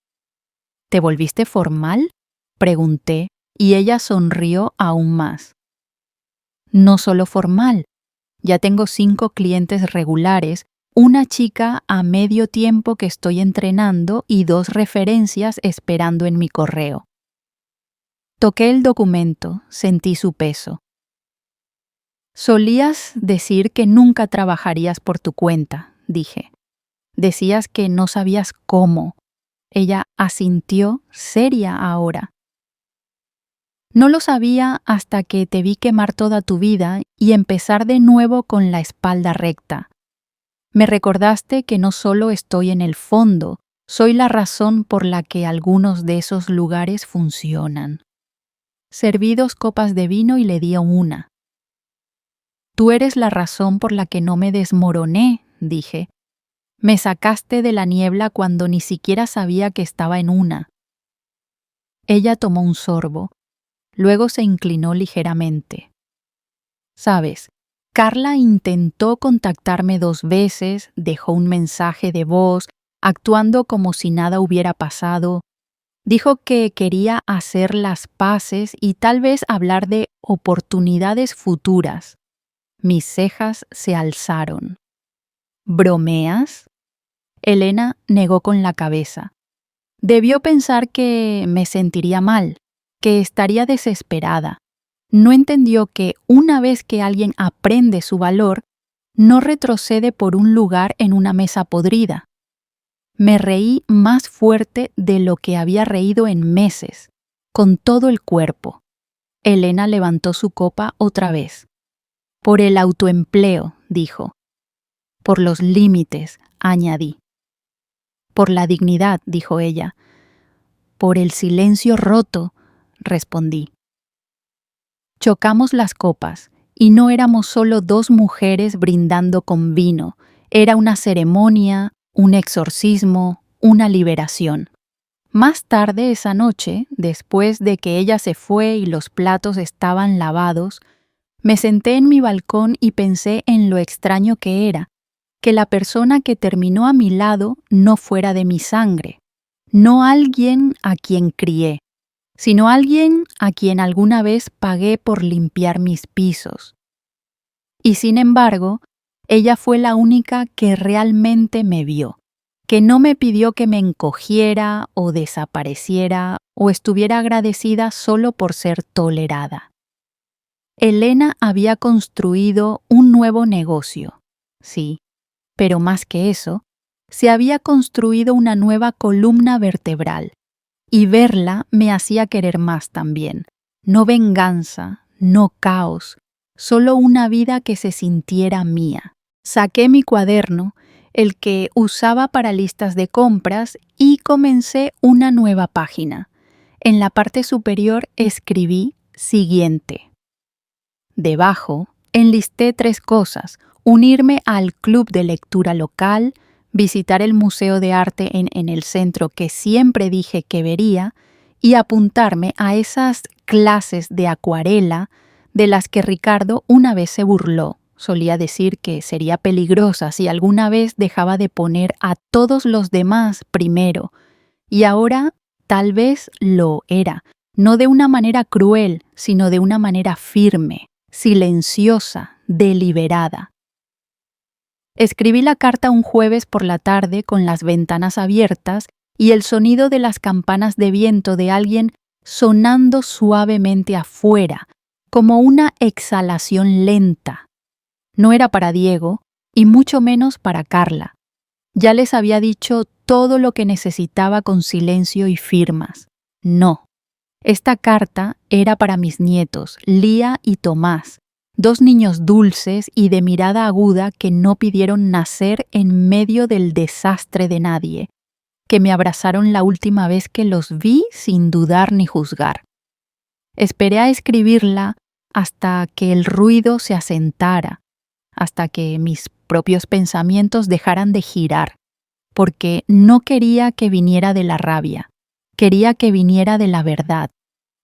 ¿Te volviste formal?, pregunté, y ella sonrió aún más. No solo formal. Ya tengo 5 clientes regulares, una chica a medio tiempo que estoy entrenando y 2 referencias esperando en mi correo. Toqué el documento, sentí su peso. «Solías decir que nunca trabajarías por tu cuenta», dije. «Decías que no sabías cómo». Ella asintió, seria ahora. «No lo sabía hasta que te vi quemar toda tu vida y empezar de nuevo con la espalda recta. Me recordaste que no solo estoy en el fondo, soy la razón por la que algunos de esos lugares funcionan». Serví 2 copas de vino y le di una. «Tú eres la razón por la que no me desmoroné», dije. «Me sacaste de la niebla cuando ni siquiera sabía que estaba en una». Ella tomó un sorbo. Luego se inclinó ligeramente. «Sabes, Carla intentó contactarme 2 veces, dejó un mensaje de voz, actuando como si nada hubiera pasado. Dijo que quería hacer las paces y tal vez hablar de oportunidades futuras». Mis cejas se alzaron. «¿Bromeas?». Elena negó con la cabeza. Debió pensar que me sentiría mal, que estaría desesperada. No entendió que una vez que alguien aprende su valor, no retrocede por un lugar en una mesa podrida. Me reí más fuerte de lo que había reído en meses, con todo el cuerpo. Elena levantó su copa otra vez. «Por el autoempleo», dijo. «Por los límites», añadí. «Por la dignidad», dijo ella. «Por el silencio roto», respondí. Chocamos las copas, y no éramos solo 2 mujeres brindando con vino, era una ceremonia, un exorcismo, una liberación. Más tarde esa noche, después de que ella se fue y los platos estaban lavados, me senté en mi balcón y pensé en lo extraño que era, que la persona que terminó a mi lado no fuera de mi sangre, no alguien a quien crié, sino alguien a quien alguna vez pagué por limpiar mis pisos. Y sin embargo, ella fue la única que realmente me vio, que no me pidió que me encogiera o desapareciera o estuviera agradecida solo por ser tolerada. Elena había construido un nuevo negocio, sí, pero más que eso, se había construido una nueva columna vertebral, y verla me hacía querer más también. No venganza, no caos, solo una vida que se sintiera mía. Saqué mi cuaderno, el que usaba para listas de compras, y comencé una nueva página. En la parte superior escribí siguiente. Debajo enlisté 3 cosas: unirme al club de lectura local, visitar el Museo de Arte en el centro que siempre dije que vería, y apuntarme a esas clases de acuarela de las que Ricardo una vez se burló. Solía decir que sería peligrosa si alguna vez dejaba de poner a todos los demás primero, y ahora tal vez lo era, no de una manera cruel, sino de una manera firme, silenciosa, deliberada. Escribí la carta un jueves por la tarde con las ventanas abiertas y el sonido de las campanas de viento de alguien sonando suavemente afuera, como una exhalación lenta. No era para Diego, y mucho menos para Carla. Ya les había dicho todo lo que necesitaba con silencio y firmas. No. Esta carta era para mis nietos, Lía y Tomás, 2 niños dulces y de mirada aguda que no pidieron nacer en medio del desastre de nadie, que me abrazaron la última vez que los vi sin dudar ni juzgar. Esperé a escribirla hasta que el ruido se asentara, hasta que mis propios pensamientos dejaran de girar, porque no quería que viniera de la rabia, quería que viniera de la verdad.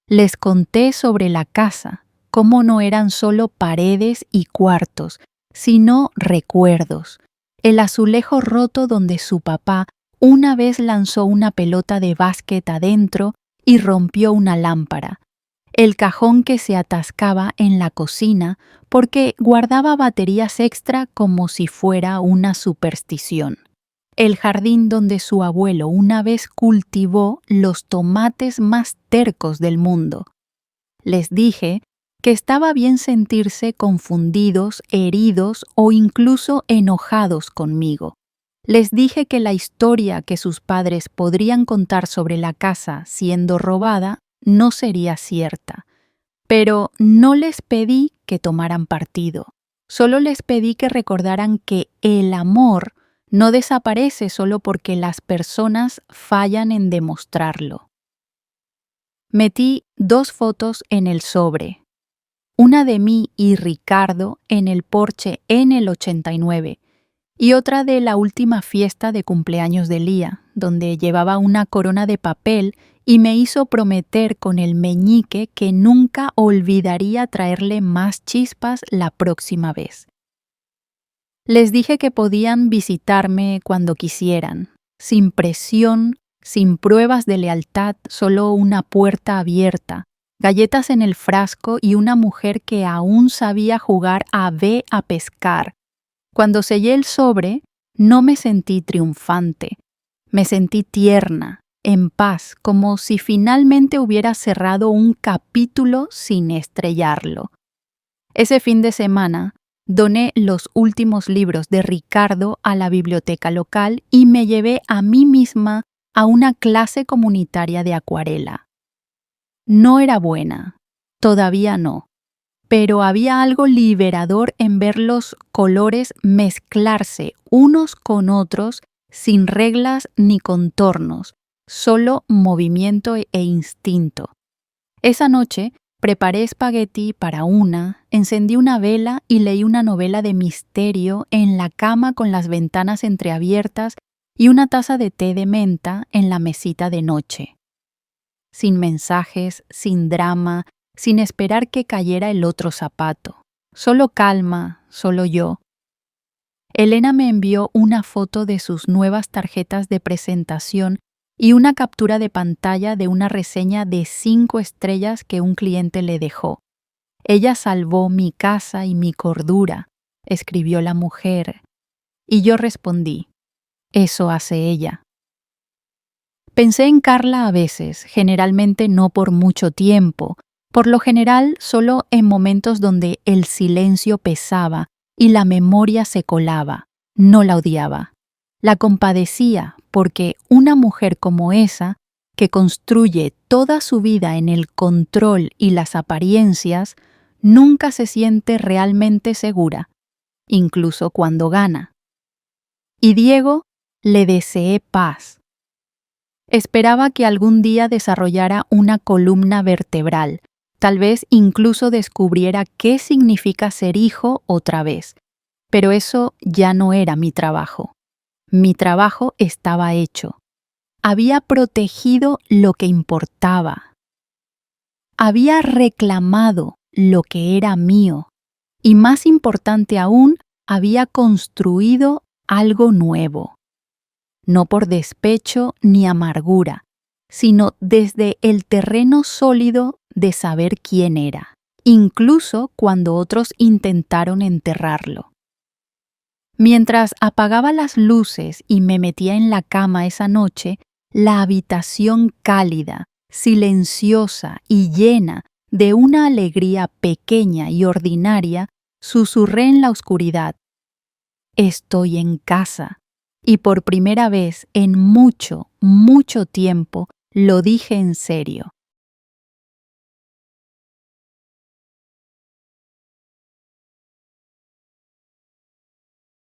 Les conté sobre la casa, cómo no eran solo paredes y cuartos, sino recuerdos. El azulejo roto donde su papá una vez lanzó una pelota de básquet adentro y rompió una lámpara. El cajón que se atascaba en la cocina porque guardaba baterías extra como si fuera una superstición. El jardín donde su abuelo una vez cultivó los tomates más tercos del mundo. Les dije que estaba bien sentirse confundidos, heridos o incluso enojados conmigo. Les dije que la historia que sus padres podrían contar sobre la casa siendo robada no sería cierta. Pero no les pedí que tomaran partido. Solo les pedí que recordaran que el amor no desaparece solo porque las personas fallan en demostrarlo. Metí 2 fotos en el sobre. Una de mí y Ricardo en el Porsche en el 89 y otra de la última fiesta de cumpleaños de Lía, donde llevaba una corona de papel y me hizo prometer con el meñique que nunca olvidaría traerle más chispas la próxima vez. Les dije que podían visitarme cuando quisieran, sin presión, sin pruebas de lealtad, solo una puerta abierta, galletas en el frasco y una mujer que aún sabía jugar a ve a pescar. Cuando sellé el sobre, no me sentí triunfante, me sentí tierna, en paz, como si finalmente hubiera cerrado un capítulo sin estrellarlo. Ese fin de semana, doné los últimos libros de Ricardo a la biblioteca local y me llevé a mí misma a una clase comunitaria de acuarela. No era buena, todavía no, pero había algo liberador en ver los colores mezclarse unos con otros sin reglas ni contornos, solo movimiento e instinto. Esa noche preparé espagueti para encendí una vela y leí una novela de misterio en la cama con las ventanas entreabiertas y una taza de té de menta en la mesita de noche. Sin mensajes, sin drama, sin esperar que cayera el otro zapato. Solo calma, solo yo. Elena me envió una foto de sus nuevas tarjetas de presentación y una captura de pantalla de una reseña de 5 estrellas que un cliente le dejó. Ella salvó mi casa y mi cordura, escribió la mujer. Y yo respondí, eso hace ella. Pensé en Carla a veces, generalmente no por mucho tiempo, por lo general solo en momentos donde el silencio pesaba y la memoria se colaba. No la odiaba. La compadecía porque una mujer como esa, que construye toda su vida en el control y las apariencias, nunca se siente realmente segura, incluso cuando gana. Y Diego le deseé paz. Esperaba que algún día desarrollara una columna vertebral, tal vez incluso descubriera qué significa ser hijo otra vez. Pero eso ya no era mi trabajo. Mi trabajo estaba hecho. Había protegido lo que importaba. Había reclamado lo que era mío. Y más importante aún, había construido algo nuevo. No por despecho ni amargura, sino desde el terreno sólido de saber quién era, incluso cuando otros intentaron enterrarlo. Mientras apagaba las luces y me metía en la cama esa noche, la habitación cálida, silenciosa y llena de una alegría pequeña y ordinaria, susurré en la oscuridad. Estoy en casa. Y por primera vez en mucho, mucho tiempo lo dije en serio.